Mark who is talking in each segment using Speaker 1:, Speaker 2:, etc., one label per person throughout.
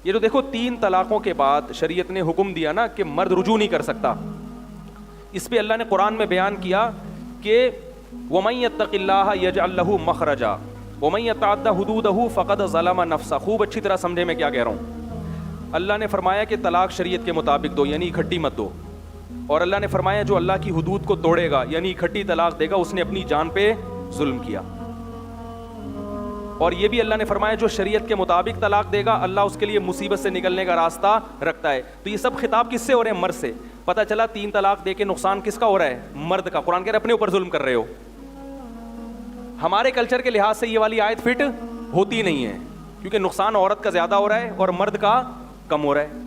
Speaker 1: یہ جو دیکھو 3 طلاقوں کے بعد شریعت نے حکم دیا نا کہ مرد رجوع نہیں کر سکتا, اس پہ اللہ نے قرآن میں بیان کیا کہ وَمَن يَتَّقِ اللَّهَ يَجْعَل لَّهُ مَخْرَجًا وَمَن يَتَعَدَّ حُدُودَهُ فَقَدْ ظَلَمَ نَفْسَهُ. خوب اچھی طرح سمجھے میں کیا کہہ رہا ہوں. اللہ نے فرمایا کہ طلاق شریعت کے مطابق دو, یعنی اکٹھی مت دو, اور اللہ نے فرمایا جو اللہ کی حدود کو توڑے گا یعنی اکٹھی طلاق دے گا اس نے اپنی جان پہ ظلم کیا. اور یہ بھی اللہ نے فرمایا جو شریعت کے مطابق طلاق دے گا اللہ اس کے لیے مصیبت سے نکلنے کا راستہ رکھتا ہے. تو یہ سب خطاب کس سے ہو رہے ہیں؟ مرد سے. پتہ چلا 3 طلاق دے کے نقصان کس کا ہو رہا ہے؟ مرد کا. قرآن کہہ رہا ہے اپنے اوپر ظلم کر رہے ہو. ہمارے کلچر کے لحاظ سے یہ والی آیت فٹ ہوتی نہیں ہے, کیونکہ نقصان عورت کا زیادہ ہو رہا ہے اور مرد کا کم ہو رہا ہے.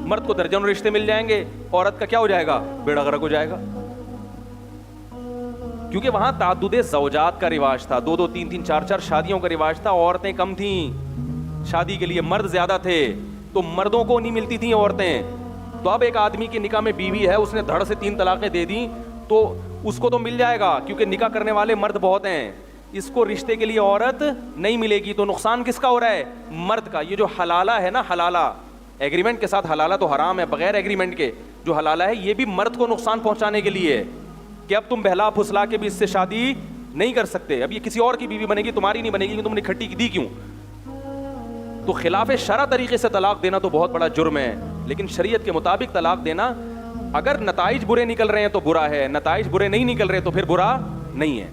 Speaker 1: مرد کو درجنوں رشتے مل جائیں گے, عورت کا کیا ہو جائے گا؟ بیڑا غرق ہو جائے گا. کیونکہ وہاں تعدد زوجات کا رواج تھا, 2 2 3 3 4 4 شادیوں کا رواج تھا. عورتیں کم تھیں شادی کے لیے, مرد زیادہ تھے, تو مردوں کو نہیں ملتی تھیں عورتیں. تو اب ایک آدمی کے نکاح میں بیوی ہے, اس نے دھڑ سے 3 طلاقیں دے دی تو اس کو تو مل جائے گا کیونکہ نکاح کرنے والے مرد بہت ہیں. اس کو رشتے کے لیے عورت نہیں ملے گی. تو نقصان کس کا ہو رہا ہے؟ مرد کا. یہ جو حلالہ ہے نا, حلالہ ایگریمنٹ کے ساتھ, حلالہ تو حرام ہے, بغیر ایگریمنٹ کے جو حلالہ ہے یہ بھی مرد کو نقصان پہنچانے کے لیے ہے کہ اب تم بہلا پھسلا کے بھی اس سے شادی نہیں کر سکتے. اب یہ کسی اور کی بیوی بنے گی, تمہاری نہیں بنے گی, تم نے کھٹی دی کیوں؟ تو خلاف شرع طریقے سے طلاق دینا تو بہت بڑا جرم ہے. لیکن شریعت کے مطابق طلاق دینا, اگر نتائج برے نکل رہے ہیں تو برا ہے, نتائج برے نہیں نکل رہے تو پھر برا نہیں ہے.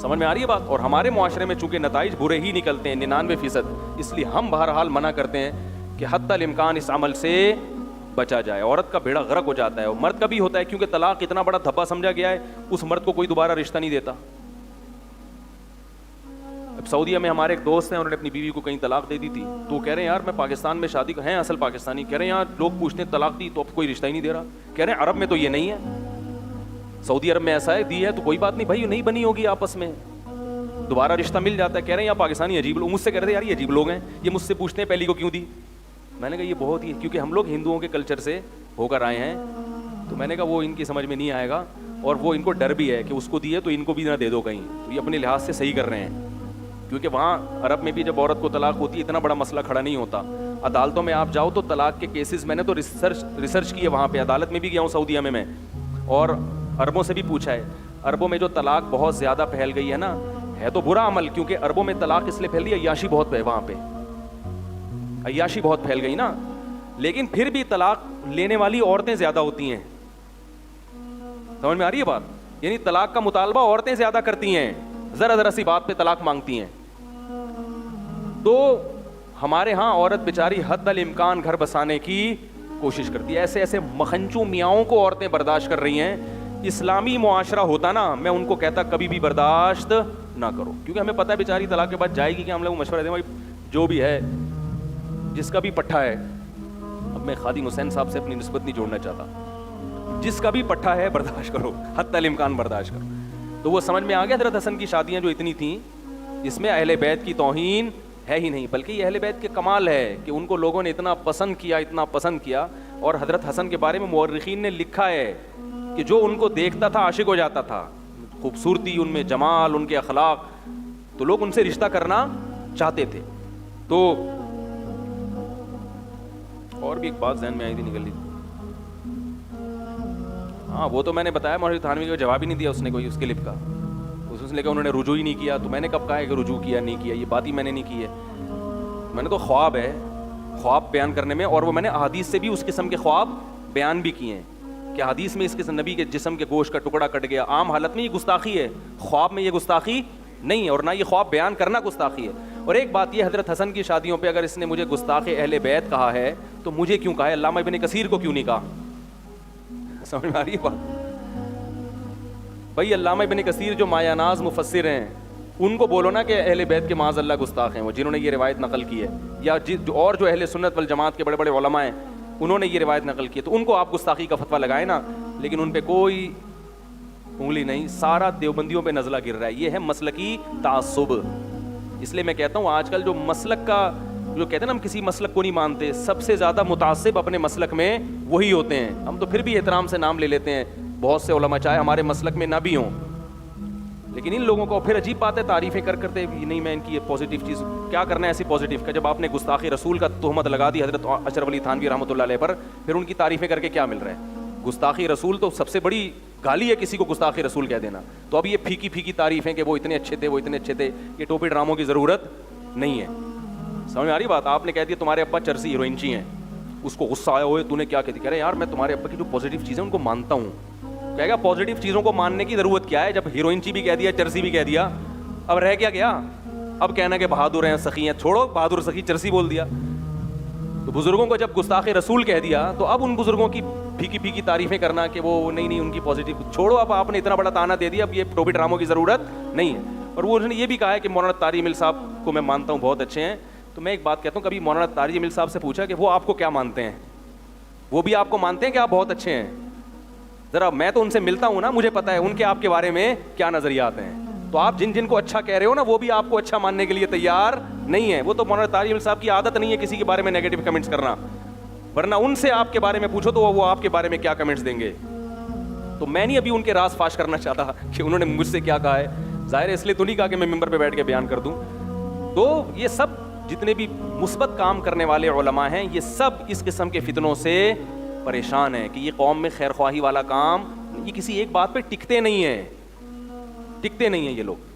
Speaker 1: سمجھ میں آ رہی ہے بات؟ اور ہمارے معاشرے میں چونکہ نتائج برے ہی نکلتے ہیں 99%, اس لیے ہم بہرحال منع کرتے ہیں کہ حتی الامکان اس عمل سے بچا جائے. عورت کا بیڑا غرق ہو جاتا ہے, اور مرد کا بھی ہوتا ہے, کیونکہ طلاق اتنا بڑا دھبا سمجھا گیا ہے, اس مرد کو کوئی دوبارہ رشتہ نہیں دیتا. اب سعودیہ میں ہمارے ایک دوست ہیں, انہوں نے اپنی بیوی کو کہیں طلاق دے دی تھی, تو وہ کہہ رہے ہیں یار میں پاکستان میں شادی ہیں, اصل پاکستانی, کہہ رہے ہیں یار لوگ پوچھتے ہیں طلاق دی تو اب کوئی رشتہ ہی نہیں دے رہا. کہہ رہے ہیں عرب میں تو یہ نہیں ہے, سعودی عرب میں ایسا ہے, دی ہے تو کوئی بات نہیں بھائی, نہیں بنی ہوگی آپس میں, دوبارہ رشتہ مل جاتا ہے. کہہ رہے ہیں یار پاکستانی عجیب لوگ, مجھ سے کہہ رہے ہیں یار یہ عجیب لوگ ہیں, یہ مجھ سے پوچھتے ہیں پہلی کو کیوں دی. میں نے کہا یہ بہت ہی, کیونکہ ہم لوگ ہندوؤں کے کلچر سے ہو کر آئے ہیں, تو میں نے کہا وہ ان کی سمجھ میں نہیں آئے گا, اور وہ ان کو ڈر بھی ہے کہ اس کو دیے تو ان کو بھی نہ دے دو کہیں. تو یہ اپنے لحاظ سے صحیح کر رہے ہیں, کیونکہ وہاں عرب میں بھی جب عورت کو طلاق ہوتی ہے اتنا بڑا مسئلہ کھڑا نہیں ہوتا. عدالتوں میں آپ جاؤ تو طلاق کے کیسز, میں نے تو ریسرچ کی ہے وہاں پہ, عدالت میں بھی گیا ہوں سعودیہ میں, اور عربوں سے بھی پوچھا ہے. عربوں میں جو طلاق بہت زیادہ پھیل گئی ہے نا, ہے تو برا عمل, کیونکہ عربوں میں طلاق اس لیے پھیل گئی, عیاشی بہت ہے وہاں پہ, عیاشی بہت پھیل گئی نا, لیکن پھر بھی طلاق لینے والی عورتیں زیادہ ہوتی ہیں. سمجھ میں آ رہی ہے بات؟ یعنی طلاق کا مطالبہ عورتیں زیادہ کرتی ہیں, ذرا ذرا سی بات پہ طلاق مانگتی ہیں. تو ہمارے ہاں عورت بیچاری حد الامکان گھر بسانے کی کوشش کرتی ہے. ایسے ایسے مکھنچو میاؤں کو عورتیں برداشت کر رہی ہیں. اسلامی معاشرہ ہوتا نا, میں ان کو کہتا کبھی بھی برداشت نہ کرو, کیونکہ ہمیں پتہ ہے بیچاری طلاق کے بعد جائے گی کہ ہم لوگ مشورہ دیں بھائی جو بھی ہے جس کا بھی پٹھا ہے, اب میں خادم حسین صاحب سے اپنی نسبت نہیں جوڑنا چاہتا, جس کا بھی پٹھا ہے برداشت کرو, حتی الامکان برداشت کرو. تو وہ سمجھ میں آ گیا حضرت حسن کی شادیاں جو اتنی تھیں, اس میں اہل بیت کی توہین ہے ہی نہیں, بلکہ یہ اہل بیت کے کمال ہے کہ ان کو لوگوں نے اتنا پسند کیا, اتنا پسند کیا. اور حضرت حسن کے بارے میں مورخین نے لکھا ہے کہ جو ان کو دیکھتا تھا عاشق ہو جاتا تھا, خوبصورتی ان میں, جمال, ان کے اخلاق, تو لوگ ان سے رشتہ کرنا چاہتے تھے. تو اور بھی ایک بات ذہن میں آئی تھی, نکل لی. ہاں وہ تو میں نے بتایا, مولوی تھانوی کو جواب ہی نہیں دیا اس نے کوئی اس کلپ کا, اس نے کہا انہوں نے رجوع ہی نہیں کیا. تو میں نے کب کہا ہے کہ رجوع کیا نہیں کیا, یہ بات ہی میں نے نہیں کی ہے. میں نے تو خواب ہے, خواب بیان کرنے میں, اور وہ میں نے احادیث سے بھی اس قسم کے خواب بیان بھی کیے ہیں کہ حدیث میں اس قسم نبی کے جسم کے گوشت کا ٹکڑا کٹ گیا. عام حالت میں یہ گستاخی ہے, خواب میں یہ گستاخی نہیں ہے, اور نہ یہ خواب بیان کرنا گستاخی ہے. اور ایک بات یہ, حضرت حسن کی شادیوں پہ اگر اس نے مجھے گستاخ اہل بیت کہا ہے تو مجھے کیوں کہا ہے, علامہ ابن کثیر کو کیوں نہیں کہا؟ سمجھ میں آ رہی ہے بات؟ بھائی علامہ ابن کثیر جو مایہ ناز مفسر ہیں, ان کو بولو نا کہ اہل بیت کے معاذ اللہ گستاخ ہیں وہ, جنہوں نے یہ روایت نقل کی ہے, یا اور جو اہل سنت والجماعت کے بڑے بڑے علماء ہیں انہوں نے یہ روایت نقل کی ہے, تو ان کو آپ گستاخی کا فتویٰ لگائیں نا, لیکن ان پہ کوئی انگلی نہیں. سارا دیوبندیوں پہ نزلہ گر رہا ہے. یہ ہے مسلکی تعصب. اس لیے میں کہتا ہوں آج کل جو مسلک کا جو کہتے ہیں نا, ہم کسی مسلک کو نہیں مانتے, سب سے زیادہ متعصب اپنے مسلک میں وہی ہوتے ہیں. ہم تو پھر بھی احترام سے نام لے لیتے ہیں بہت سے علماء, چاہے ہمارے مسلک میں نہ بھی ہوں. لیکن ان لوگوں کو پھر عجیب بات ہے, تعریفیں کرتے نہیں میں ان کی یہ پازیٹیو چیز کیا کرنا ہے ایسی پازیٹیو کا, جب آپ نے گستاخی رسول کا تہمت لگا دی حضرت اشرف علی تھانوی رحمۃ اللہ علیہ پر, پھر ان کی تعریفیں کر کے کیا مل رہا ہے؟ گستاخی رسول تو سب سے بڑی گالی ہے کسی کو گستاخی رسول کہہ دینا. تو اب یہ پھیکی پھیکی تعریفیں کہ وہ اتنے اچھے تھے, وہ اتنے اچھے تھے, یہ ٹوپی ڈراموں کی ضرورت نہیں ہے. سمجھ میں آ رہی بات؟ آپ نے کہہ دیا تمہارے ابا چرسی ہیروئنچی ہیں, اس کو غصہ آیا ہوئے تو نے کیا کہہ دیا, کہہ رہے یار میں تمہارے ابا کی جو پازیٹیو چیزیں ان کو مانتا ہوں. کہے گا پازیٹیو چیزوں کو ماننے کی ضرورت کیا ہے جب ہیروئنچی بھی کہہ دیا, چرسی بھی کہہ دیا, اب رہ کیا گیا؟ اب کہنا کہ بہادر ہیں سخی ہیں, چھوڑو بہادر سخی چرسی بول دیا. تو بزرگوں کو جب گستاخ رسول کہہ دیا تو اب ان بزرگوں کی پھیکی پھیکی تعریفیں کرنا کہ وہ نہیں ان کی پازیٹیو چھوڑو, اب آپ نے اتنا بڑا تانا دے دیا, اب یہ ٹوپی ڈراموں کی ضرورت نہیں ہے. اور وہ انہوں نے یہ بھی کہا ہے کہ مولانا طاہر جمیل صاحب کو میں مانتا ہوں بہت اچھے ہیں. تو میں ایک بات کہتا ہوں, کبھی مولانا طاہر جمیل صاحب سے پوچھا کہ وہ آپ کو کیا مانتے ہیں؟ وہ بھی آپ کو مانتے ہیں کہ آپ بہت اچھے ہیں؟ ذرا میں تو ان سے ملتا ہوں نا, مجھے پتا ہے ان کے آپ کے بارے میں کیا نظریات ہیں. تو آپ جن کو اچھا کہہ رہے ہو نا وہ بھی آپ کو اچھا ماننے کے لیے تیار نہیں ہے. وہ تو مولانا طاہر جمیل صاحب کی عادت نہیں ہے کسی کے بارے میں نیگیٹو کمنٹس کرنا, ورنہ ان سے آپ کے بارے میں پوچھو تو وہ آپ کے بارے میں کیا کمنٹس دیں گے. تو میں نہیں ابھی ان کے راز فاش کرنا چاہتا کہ انہوں نے مجھ سے کیا کہا ہے, ظاہر ہے اس لیے تو نہیں کہا کہ میں ممبر پہ بیٹھ کے بیان کر دوں. تو یہ سب جتنے بھی مثبت کام کرنے والے علماء ہیں یہ سب اس قسم کے فتنوں سے پریشان ہیں کہ یہ قوم میں خیر خواہی والا کام, یہ کسی ایک بات پہ ٹکتے نہیں ہیں یہ لوگ.